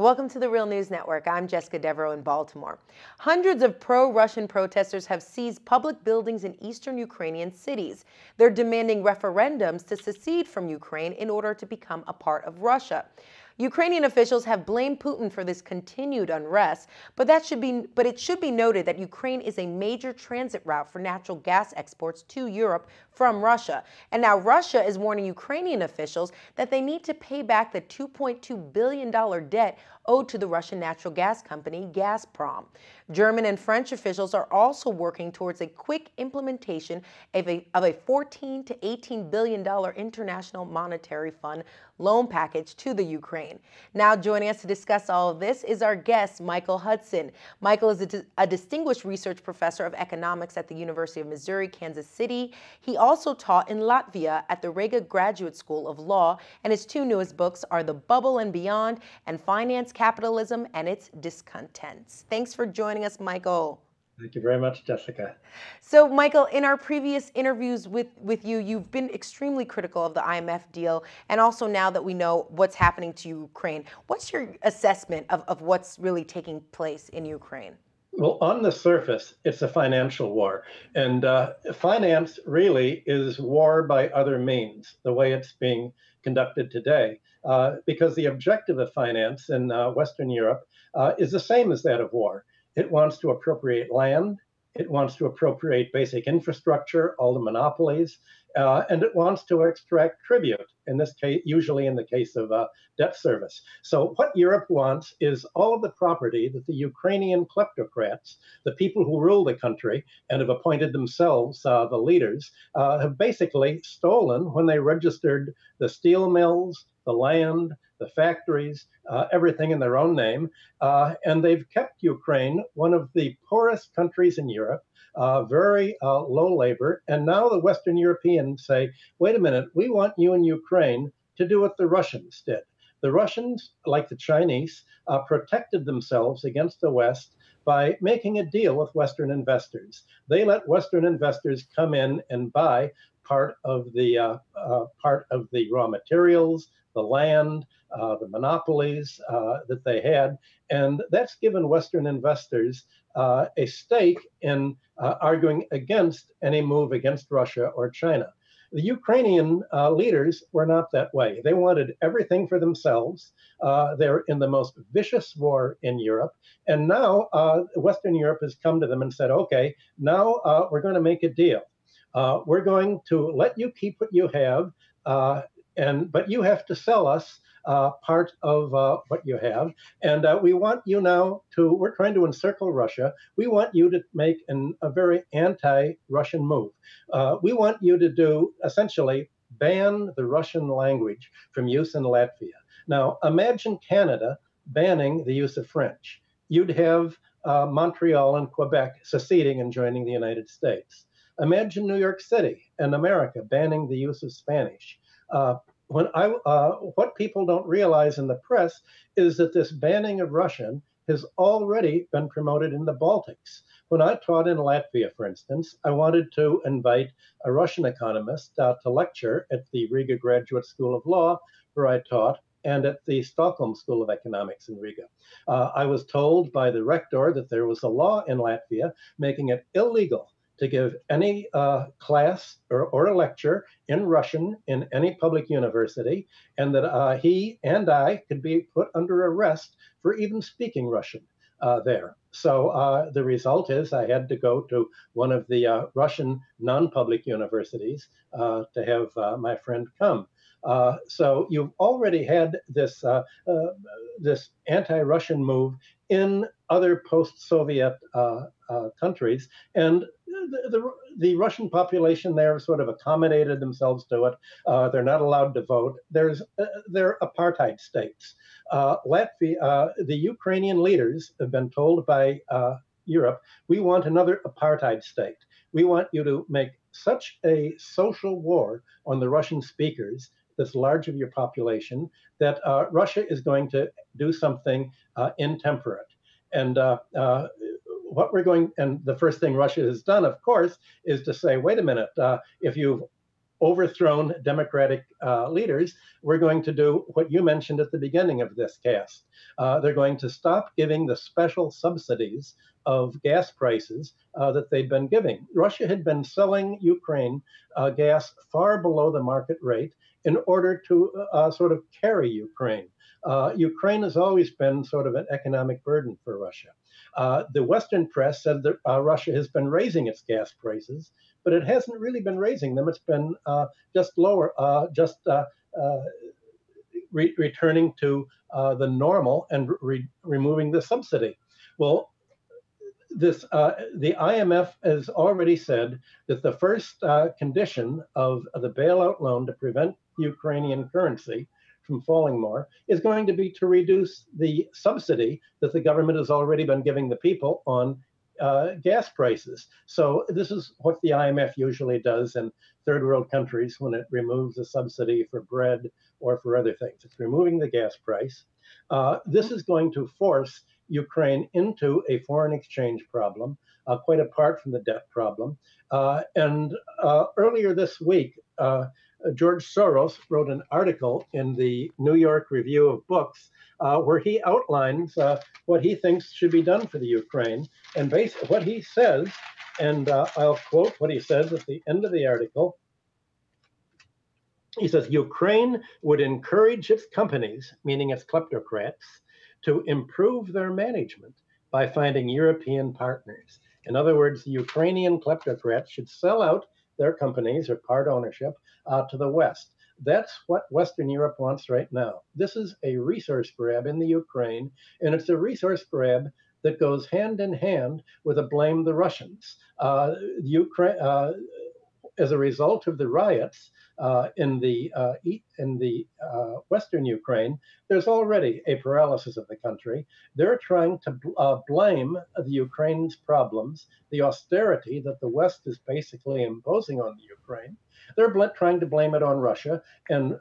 Welcome to the Real News Network. I'm Jessica Devereaux in Baltimore. Hundreds of pro-Russian protesters have seized public buildings in eastern Ukrainian cities. They're demanding referendums to secede from Ukraine in order to become a part of Russia. Ukrainian officials have blamed Putin for this continued unrest, but it should be noted that Ukraine is a major transit route for natural gas exports to Europe from Russia. And now Russia is warning Ukrainian officials that they need to pay back the $2.2 billion debt owed to the Russian natural gas company Gazprom. German and French officials are also working towards a quick implementation of a $14 to $18 billion international monetary fund loan package to the Ukraine. Now joining us to discuss all of this is our guest, Michael Hudson. Michael is a distinguished research professor of economics at the University of Missouri, Kansas City. He also taught in Latvia at the Riga Graduate School of Law, and his two newest books are The Bubble and Beyond and Finance Capitalism and Its Discontents. Thanks for joining us, Michael. Thank you very much, Jessica. So, Michael, in our previous interviews with you, you've been extremely critical of the IMF deal, and also now that we know what's happening to Ukraine, what's your assessment of what's really taking place in Ukraine? Well, on the surface, it's a financial war. And finance really is war by other means, the way it's being conducted today, because the objective of finance in Western Europe is the same as that of war. It wants to appropriate land, it wants to appropriate basic infrastructure, all the monopolies, and it wants to extract tribute, in this case, usually in the case of debt service. So what Europe wants is all of the property that the Ukrainian kleptocrats, the people who rule the country and have appointed themselves the leaders, have basically stolen when they registered the steel mills, the land, the factories, everything in their own name. And they've kept Ukraine one of the poorest countries in Europe, very low labor. And now the Western Europeans say, wait a minute, we want you in Ukraine to do what the Russians did. The Russians, like the Chinese, protected themselves against the West by making a deal with Western investors. They let Western investors come in and buy part of the raw materials, the land, the monopolies that they had. And that's given Western investors a stake in arguing against any move against Russia or China. The Ukrainian leaders were not that way. They wanted everything for themselves. They're in the most vicious war in Europe. And now Western Europe has come to them and said, okay, now we're going to make a deal. We're going to let you keep what you have, but you have to sell us part of what you have. And we want you now we're trying to encircle Russia. We want you to make a very anti-Russian move. We want you to do, essentially, ban the Russian language from use in Latvia. Now, imagine Canada banning the use of French. You'd have Montreal and Quebec seceding and joining the United States. Imagine New York City and America banning the use of Spanish. What people don't realize in the press is that this banning of Russian has already been promoted in the Baltics. When I taught in Latvia, for instance, I wanted to invite a Russian economist to lecture at the Riga Graduate School of Law, where I taught, and at the Stockholm School of Economics in Riga. I was told by the rector that there was a law in Latvia making it illegal to give any class or a lecture in Russian in any public university, and that he and I could be put under arrest for even speaking Russian there. So the result is I had to go to one of the Russian non-public universities to have my friend come. So you've already had this anti-Russian move in other post-Soviet countries, and the Russian population there sort of accommodated themselves to it. They're not allowed to vote. They're apartheid states. Latvia, the Ukrainian leaders have been told by Europe, we want another apartheid state. We want you to make such a social war on the Russian speakers that's large of your population that Russia is going to do something intemperate. And and the first thing Russia has done, of course, is to say, wait a minute, if you've overthrown democratic leaders, we're going to do what you mentioned at the beginning of this cast. They're going to stop giving the special subsidies of gas prices that they'd been giving. Russia had been selling Ukraine gas far below the market rate in order to sort of carry Ukraine. Ukraine has always been sort of an economic burden for Russia. The Western press said that Russia has been raising its gas prices, but it hasn't really been raising them. It's been just lower, returning to the normal and removing the subsidy. Well, the IMF has already said that the first condition of the bailout loan to prevent Ukrainian currency from falling more is going to be to reduce the subsidy that the government has already been giving the people on gas prices. So this is what the IMF usually does in third world countries when it removes a subsidy for bread or for other things. It's removing the gas price. This is going to force Ukraine into a foreign exchange problem, quite apart from the debt problem. And earlier this week, George Soros wrote an article in the New York Review of Books where he outlines what he thinks should be done for the Ukraine. And basically what he says, and I'll quote what he says at the end of the article. He says, Ukraine would encourage its companies, meaning its kleptocrats, to improve their management by finding European partners. In other words, the Ukrainian kleptocrats should sell out their companies or part ownership to the West. That's what Western Europe wants right now. This is a resource grab in the Ukraine, and it's a resource grab that goes hand in hand with a blame the Russians. Ukraine, as a result of the riots in the Western Ukraine, there's already a paralysis of the country. They're trying to blame the Ukraine's problems, the austerity that the West is basically imposing on the Ukraine. They're trying to blame it on Russia and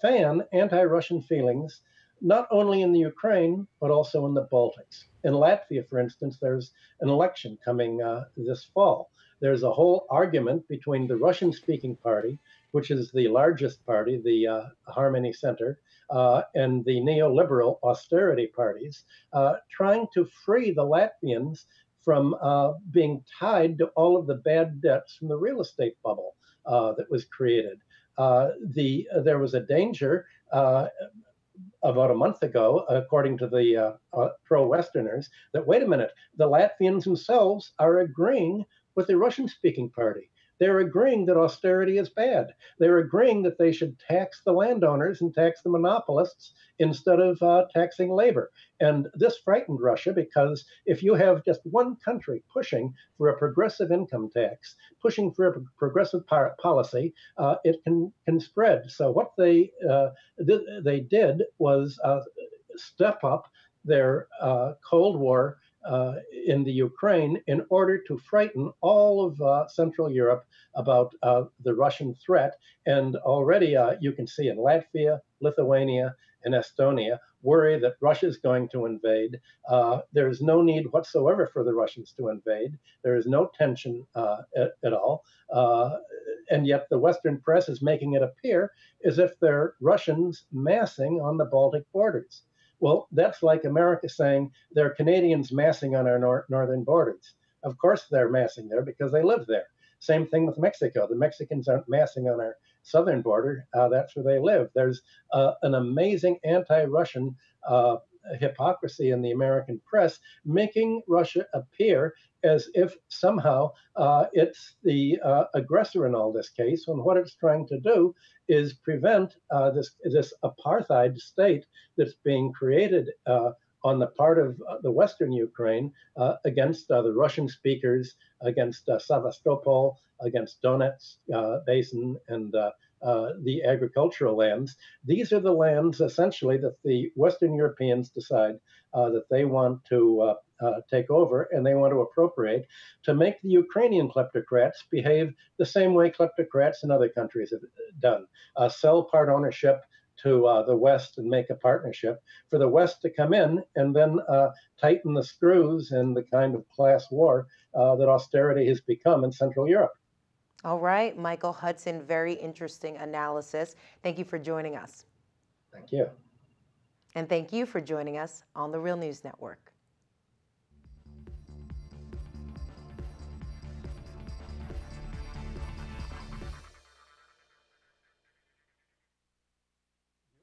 fan anti-Russian feelings, not only in the Ukraine, but also in the Baltics. In Latvia, for instance, there's an election coming this fall. There's a whole argument between the Russian-speaking party, which is the largest party, the Harmony Center, and the neoliberal austerity parties, trying to free the Latvians from being tied to all of the bad debts from the real estate bubble that was created. There was a danger about a month ago, according to the pro-Westerners, that, wait a minute, the Latvians themselves are agreeing with the Russian-speaking party. They're agreeing that austerity is bad. They're agreeing that they should tax the landowners and tax the monopolists instead of taxing labor. And this frightened Russia because if you have just one country pushing for a progressive income tax, pushing for a progressive policy, it can spread. So what they did was step up their Cold War in the Ukraine in order to frighten all of Central Europe about the Russian threat. And already you can see in Latvia, Lithuania, and Estonia worry that Russia is going to invade. There is no need whatsoever for the Russians to invade. There is no tension at all. And yet the Western press is making it appear as if they're Russians massing on the Baltic borders. Well, that's like America saying there are Canadians massing on our northern borders. Of course they're massing there because they live there. Same thing with Mexico. The Mexicans aren't massing on our southern border. That's where they live. There's an amazing anti-Russian hypocrisy in the American press, making Russia appear as if somehow it's the aggressor in all this case, when what it's trying to do is prevent this apartheid state that's being created on the part of the Western Ukraine against the Russian speakers, against Sevastopol, against Donetsk Basin, and the agricultural lands. These are the lands essentially that the Western Europeans decide that they want to take over and they want to appropriate to make the Ukrainian kleptocrats behave the same way kleptocrats in other countries have done. Sell part ownership to the West and make a partnership for the West to come in and then tighten the screws in the kind of class war that austerity has become in Central Europe. All right, Michael Hudson, very interesting analysis. Thank you for joining us. Thank you. And thank you for joining us on the Real News Network.